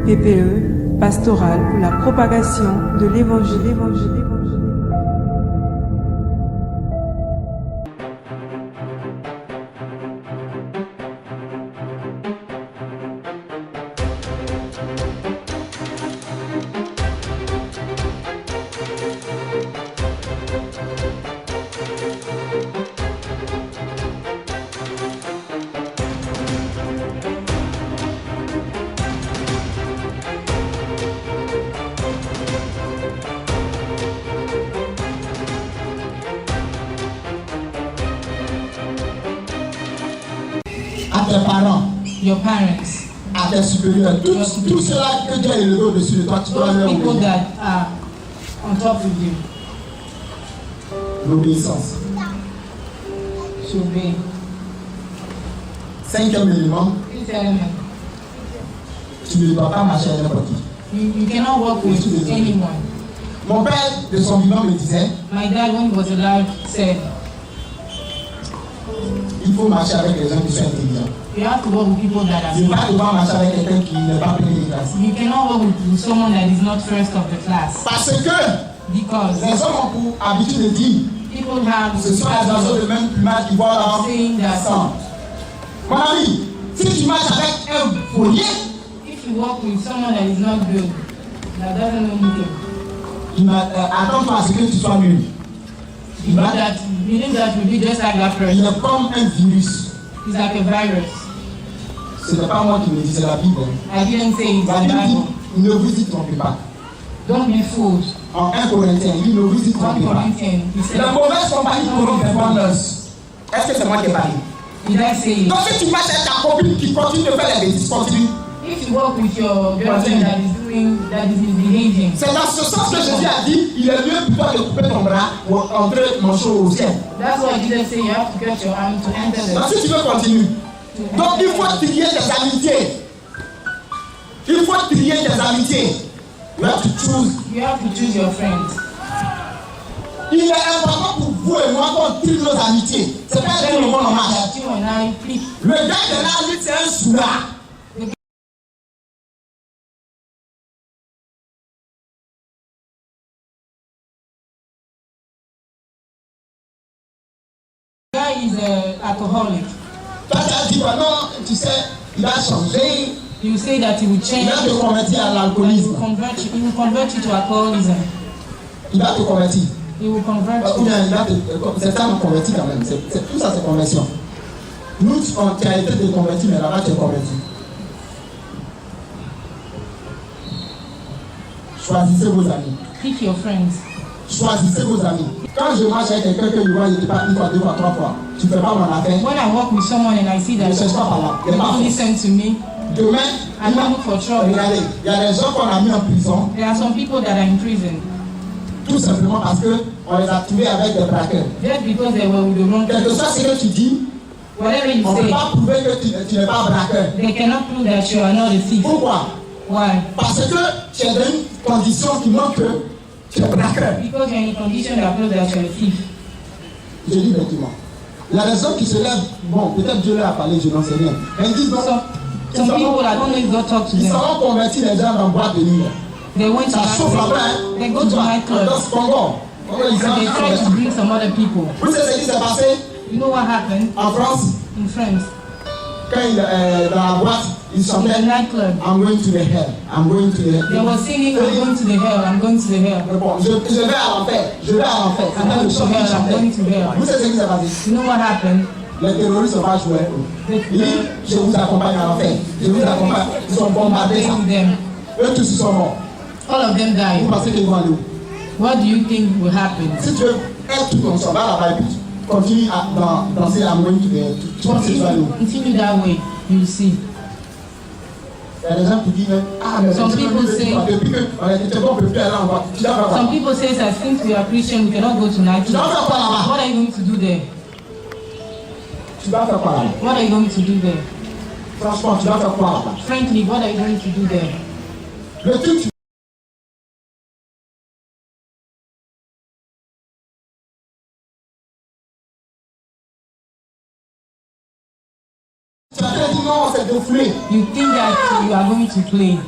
PPE, Pastoral pour la propagation de l'Évangile. À tes parents, your parents, à tes supérieurs, tout cela que Dieu a élevé au-dessus de toi, tu dois those leur people obéir. that are on top of you, L'obéissance. should obey. Cinquième élément, Fifth element, tu ne dois pas marcher avec n'importe qui. you cannot work with anyone. Mon père, de son vivant, me disait, My dad, when he was alive, said, il faut marcher avec les gens qui sont intelligents. you have to work with people that are Tu ne vas smart. pas devoir marcher avec quelqu'un qui n'est pas plein de classe. You cannot work with someone that is not first of the class. Parce que Because les hommes ont pour habitude de dire, people have ce sont les oiseaux de même plumage qui volent saying that ensemble. Mon ami, si tu marches avec un volier, if you work with someone that is not good, that doesn't know anything, attends-toi à ce que tu sois nul. you know that will be just like that Il person. est comme un virus. It's like a virus. Ce n'est pas moi qui le dis, c'est la Bible. I didn't say it's La the Bible Bible. dit, ne vous y trompez pas. Don't be fooled. En 1 Corinthiens, il dit, ne vous y 1 trompez pas. Corinthians, he said, La mauvaise compagnie corrompt les bonnes mœurs. Est-ce que c'est moi qui ai parlé? did I say it? Donc si tu marches avec ta copine qui continue de faire les bêtises, continue. If you work with your girlfriend that is misbehaving, C'est dans ce sens que Jésus a dit, il est mieux plutôt de couper ton bras ou entrer mon chaud au ciel. that's why Jesus said you have to cut your arm to enter Donc the. si tu veux continuer, donc il faut trier tes amitiés. Il faut trier tes amitiés. You have to choose. You have to choose your friends. Il est important pour vous et moi qu'on trie nos amitiés. C'est pas tout le monde en marche. That you and I pick. Le gars de là, lui, c'est un soulard. The guy is an alcoholic. Toi, tu as dit, bah non, tu sais, il a changé. You say that he will Il change. va te convertir à He l'alcoolisme. will convert you to alcoholism. Il va te convertir. He will convert Ou you. bien il va te. C'est ça, on convertit quand même. Tout ça, c'est conversion. Nous, tu as été déconverti, mais là-bas, tu es converti. Choisissez vos amis. Pick your friends. Choisissez vos amis. Quand je marche avec quelqu'un que je vois, il ne pas une fois, deux fois, trois fois. Tu ne fais pas mon affaire. When I work with someone and I see that Ne cherche pas par là. Il they n'est pas don't fort. listen to me, Demain, I don't look for trouble. regardez, il y a des gens qu'on a mis en prison, There are some people that are in prison tout simplement parce qu'on les a trouvés avec des braqueurs. just because they were with the wrong Quel que people. soit ce que tu dis, Whatever you on ne peut say, pas prouver que tu n'es pas braqueur. they cannot prove that you are not a thief. Pourquoi? Why? Parce que tu es dans une condition qui montre que tu es braqueur. Because you're in a condition that proves that you're a thief. Je dis bêtement. Il y a des gens qui se lèvent, bon, peut-être Dieu leur a parlé, je n'en sais rien. Mais ils disent non, Some people, I don't know if God talked to ils them. seront convertis les gens dans boîte de nuit. They went to Ça chauffe là-bas, nightclub. hein. They go to Dans nightclub. ce Congo. Ils And they sont try to convertis. bring some other people. Vous savez ce qui s'est passé You know what happened en France? in France? Quand dans la boîte, ils In the chantaient nightclub. I'm going to the hell. I'm going to the They were singing, I'm going to the hell, I'm going to the hell. Mais bon, je vais à l'enfer. Je vais à l'enfer. C'est I'm pas going le to chant qui hell, I'm going chantait. to hell. Vous savez ce qui s'est passé? You know what happened? Les terroristes vont jouer. Il dit, je vous accompagne à l'enfer. Je vous accompagne. Ils sont bombardés. Stay Ça. with them. Eux tous ils sont morts. All of them Vous died. pensez qu'ils vont aller où? What do you think will happen? Si tu veux être tout comme ça, va là-bas et puis continue à danser à moins que tu penses que tu vas aller où? Continue that way, you'll see. Il y a des gens qui disent, ah, mais Some people say- depuis qu'on était bon, on ne peut plus aller en bas. Tu dois faire Some quoi? people say that since we are Christian, we cannot go to Tu dois nightclub. faire quoi là-bas? What are you going to do there? Tu dois faire quoi là-bas? What are you going to do there? Franchement, tu dois faire quoi là-bas? Frankly, what are you going to do there? Le truc, tu as dit non, c'est de fouler. You think that you are going to play.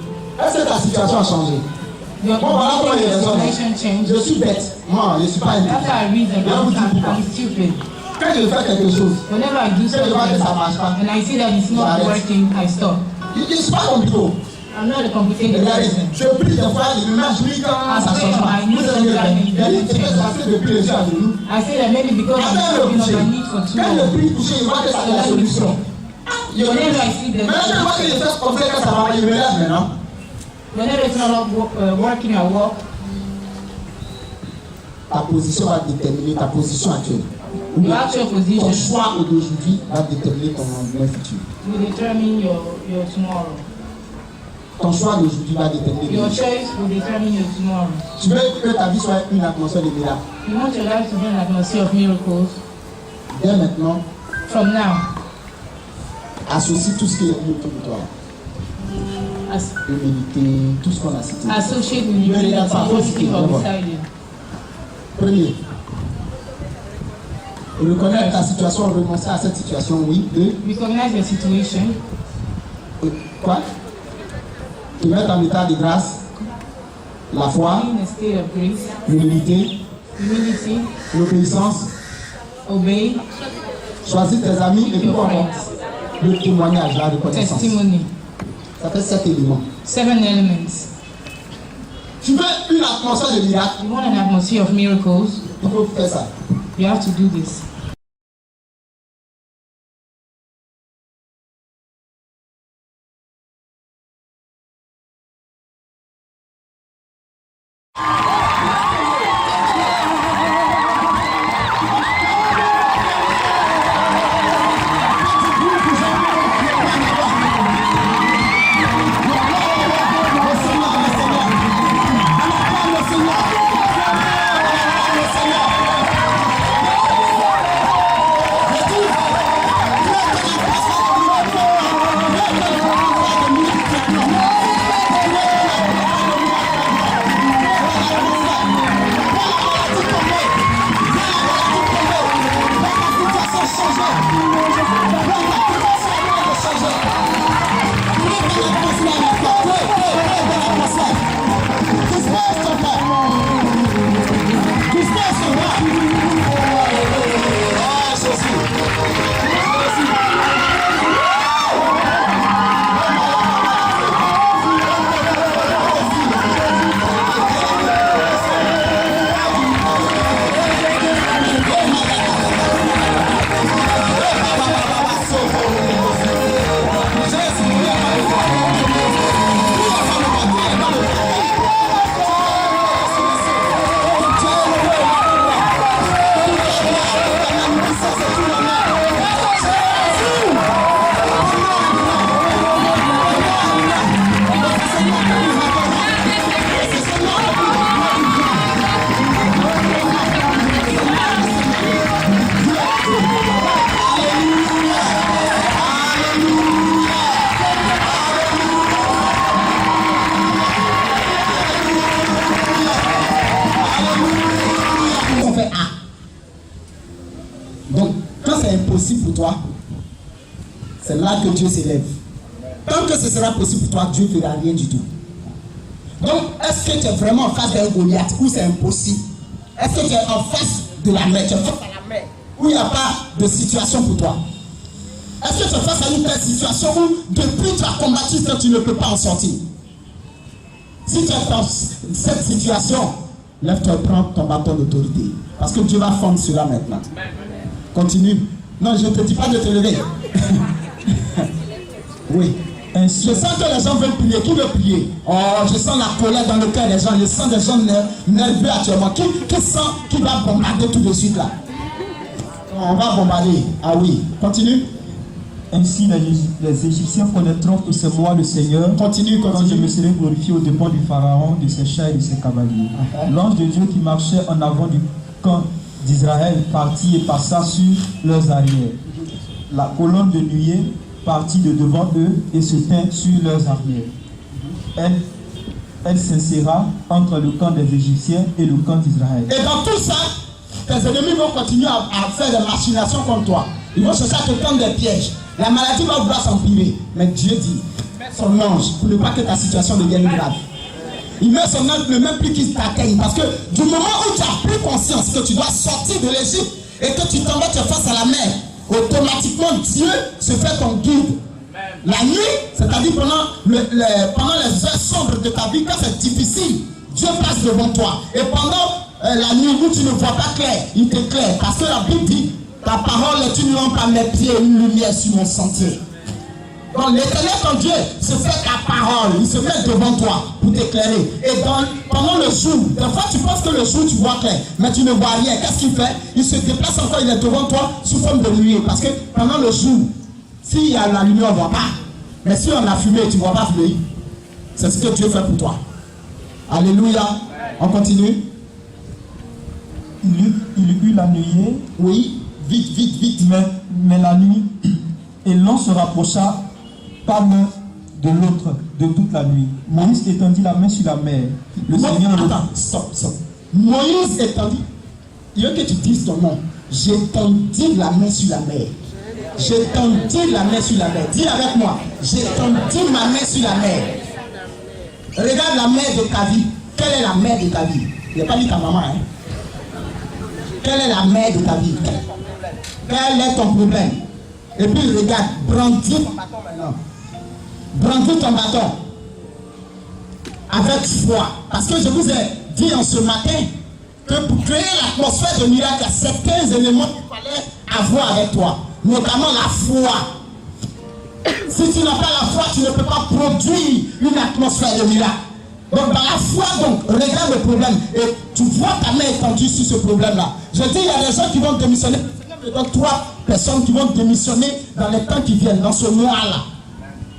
Est-ce que ta situation a changé? Your Bon, voilà comment il est raisonné. situation changed. Je suis bête. Moi, je ne suis pas After intelligent. I read Je vais vous dire them, pourquoi. I'm stupid. Quand je fais quelque chose, Whenever I do quand je vois que something ça ne marche pas, and I see that it's not J'arrête. working, I stop. je ne suis pas compliqué. I'm not a complicated Regardez, person. je prie des fois, je me mets à jouer quand ça ne change pas. Vous savez, c'est parce que depuis le jour à genoux. I say that maybe because Après I've le been on coucher, my knees for too quand le long. prie coucher, je vois que ça a la solution. Whenever I see Maintenant, je that, vois que les fesses comme ça, quand ça va, je me lève maintenant. whenever it's not working, I walk. Ta position va déterminer ta position actuelle. Your actual Ton position choix d'aujourd'hui va déterminer ton lendemain futur. will determine your tomorrow. Ton choix d'aujourd'hui va déterminer Your ton futur. choice will determine your tomorrow. Tu veux que ta vie soit une atmosphère de miracles. You want your life to be an atmosphere of miracles. Dès maintenant, From now, associe tout ce qui est autour de toi. Humilité, tout ce qu'on a cité. associate with humility everything of beside you. Premier, reconnaître ta situation, renoncer à cette situation, oui. Deux, Recognize your situation. quoi? Te mettre en état de grâce, la foi, Be in a state of grace, l'humilité, humility, l'obéissance, obey, choisir tes amis et puis your quoi encore? friends. Le témoignage, la reconnaissance. Testimony. Ça fait 7 éléments. 7 elements. Tu veux une atmosphère de miracle, You want an atmosphere of miracles, il faut faire ça. you have to do this. On fait A. Donc, quand c'est impossible pour toi, c'est là que Dieu s'élève. Tant que ce sera possible pour toi, Dieu ne fera rien du tout. Donc, est-ce que tu es vraiment en face d'un Goliath où c'est impossible? Est-ce que tu es en face de la mer? Tu es face à la mer où il n'y a pas de situation pour toi? Est-ce que tu es face à une telle situation où depuis tu as combattu que tu ne peux pas en sortir? Si tu es dans cette situation, lève-toi et prends ton bâton d'autorité. Parce que Dieu va fondre cela maintenant. Continue. Non, je ne te dis pas de te lever. Oui. Je sens que les gens veulent prier. Qui veut prier? Oh, je sens la colère dans le cœur des gens. Je sens des gens nerveux actuellement. Qui va bombarder tout de suite là? On va bombarder. Ah oui. Continue. Ainsi les Égyptiens connaîtront que c'est moi le Seigneur. Continue, Quand je continue. me serai glorifié au dépens du Pharaon, de ses chars et de ses cavaliers. L'ange de Dieu qui marchait en avant du camp d'Israël partit et passa sur leurs arrières. La colonne de nuée partit de devant eux et se tint sur leurs arrières. Elle s'inséra entre le camp des Égyptiens et le camp d'Israël. Et dans tout ça, tes ennemis vont continuer à faire des machinations contre toi. Ils vont chercher à te tendre des pièges. La maladie va vouloir s'empirer. Mais Dieu dit, son ange pour ne pas que ta situation devienne grave. Il met son ange ne même plus qu'il t'atteigne. Parce que du moment où tu as pris conscience que tu dois sortir de l'Égypte et que tu t'en vas te face à la mer, automatiquement Dieu se fait ton guide. La nuit, c'est-à-dire pendant les heures sombres de ta vie, quand c'est difficile, Dieu passe devant toi. Et pendant la nuit où tu ne vois pas clair, il t'éclaire. Parce que la Bible dit, ta parole est une lampe à mes pieds et une lumière sur mon sentier. Donc l'Éternel, ton Dieu, se fait ta parole. Il se met devant toi pour t'éclairer. Et pendant le jour, des fois tu penses que le jour tu vois clair, mais tu ne vois rien. Qu'est-ce qu'il fait? Il se déplace encore, il est devant toi sous forme de nuée. Parce que pendant le jour, s'il y a la lumière, on ne voit pas. Mais si on a fumé, tu ne vois pas fumer. C'est ce que Dieu fait pour toi. Alléluia. On continue. Il eut la nuée. Oui, vite. Mais la nuit, et l'un se rapprocha pas l'un de l'autre de toute la nuit. Moïse étendit la main sur la mer. Attends, stop. Moïse étendit. Il veut que tu dises ton nom. J'étendis la main sur la mer. J'étendis la main sur la mer. Dis avec moi. J'étendis ma main sur la mer. Regarde la mer de ta vie. Quelle est la mer de ta vie? Il n'a pas dit ta maman, hein? Quelle est la mer de ta vie? Quel est ton problème? Et puis regarde, brandis ton bâton maintenant. Brandis ton bâton. Avec foi. Parce que je vous ai dit en ce matin que pour créer l'atmosphère de miracle, il y a certains éléments qu'il fallait avoir avec toi. Notamment la foi. Si tu n'as pas la foi, tu ne peux pas produire une atmosphère de miracle. Donc dans la foi, donc, regarde le problème et tu vois ta main étendue sur ce problème-là. Je dis, il y a des gens qui vont démissionner. Je donne 3 personnes qui vont démissionner dans les temps qui viennent, dans ce mois-là.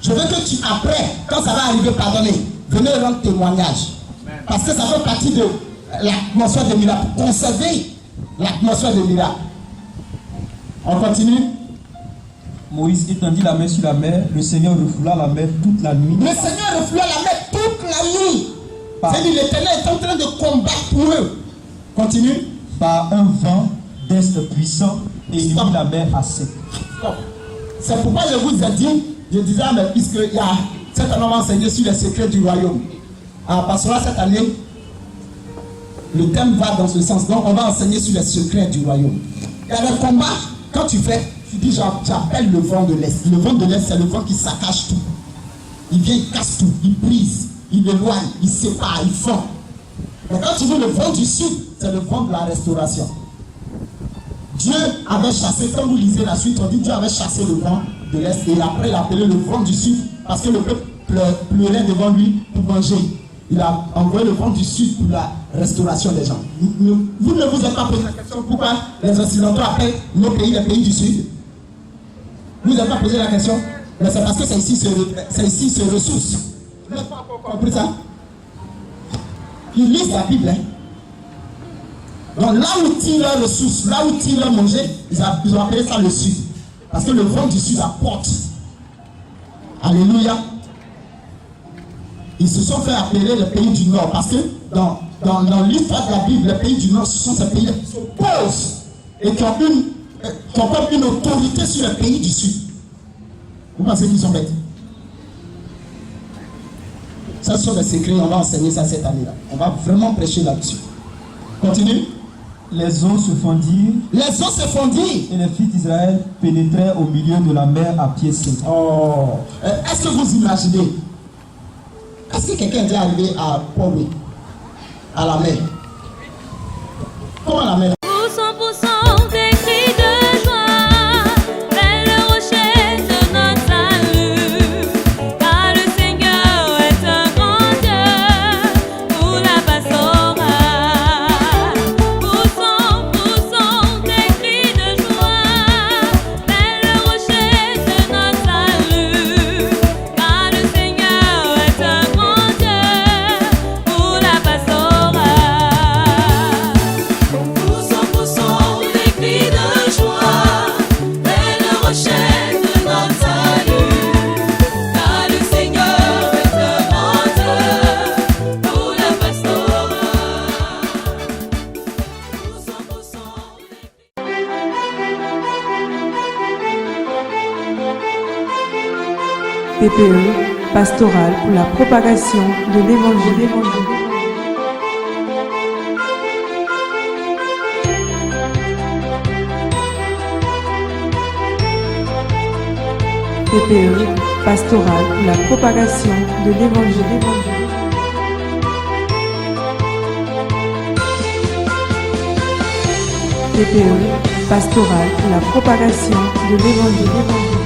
Je veux que tu, après, quand ça va arriver, pardonnez, venez rendre témoignage. Parce que ça fait partie de l'atmosphère de miracle. Conserver l'atmosphère de miracle. On continue. Moïse étendit la main sur la mer. Le Seigneur refoula la mer toute la nuit. Le Seigneur refoula la mer toute la nuit. C'est-à-dire l'Éternel est en train de combattre pour eux. Continue. Par un vent d'est puissant et il mit la mer à sec. C'est pourquoi je vous ai dit, je disais, mais puisqu'il y a cette année, on va enseigner sur les secrets du royaume. Parce que là, cette année, le thème va dans ce sens. Donc, on va enseigner sur les secrets du royaume. Il y a le combat, quand tu fais, tu dis, j'appelle le vent de l'Est. Le vent de l'Est, c'est le vent qui saccage tout. Il vient, il casse tout, il brise, il éloigne, il sépare, il fend. Mais quand tu veux le vent du Sud, c'est le vent de la restauration. Dieu avait chassé, quand vous lisez la suite, on dit Dieu avait chassé le vent de l'Est et après il a appelé le vent du Sud parce que le peuple pleurait devant lui pour manger. Il a envoyé le vent du Sud pour la restauration des gens. Vous ne vous êtes pas posé la question pourquoi les Occidentaux appellent nos pays les pays du Sud? Vous n'avez pas posé la question? Mais c'est parce que c'est ici ce ressource. Vous n'avez pas encore compris ça? Ils lisent la Bible, hein? Donc là où tire leurs ressources, là où tire leur manger, ils ont appelé ça le Sud. Parce que le vent du Sud apporte. Alléluia. Ils se sont fait appeler les pays du Nord. Parce que dans l'histoire de la Bible, les pays du Nord, ce sont ces pays qui s'opposent et qui ont comme une autorité sur les pays du Sud. Vous pensez qu'ils sont bêtes? Ça, ce sont des secrets, on va enseigner ça cette année-là. On va vraiment prêcher là-dessus. Continue. Les eaux se fondirent. Les eaux se fondirent. Et les fils d'Israël pénétrèrent au milieu de la mer à pied sec. Oh. Est-ce que vous imaginez? Est-ce que quelqu'un est déjà arrivé à Port-Louis, à la mer? Comment la mer? PPE pastoral pour la propagation de l'Évangile. TPE, pastoral pour la propagation de l'Évangile. TPE, pastoral pour la propagation de l'Évangile.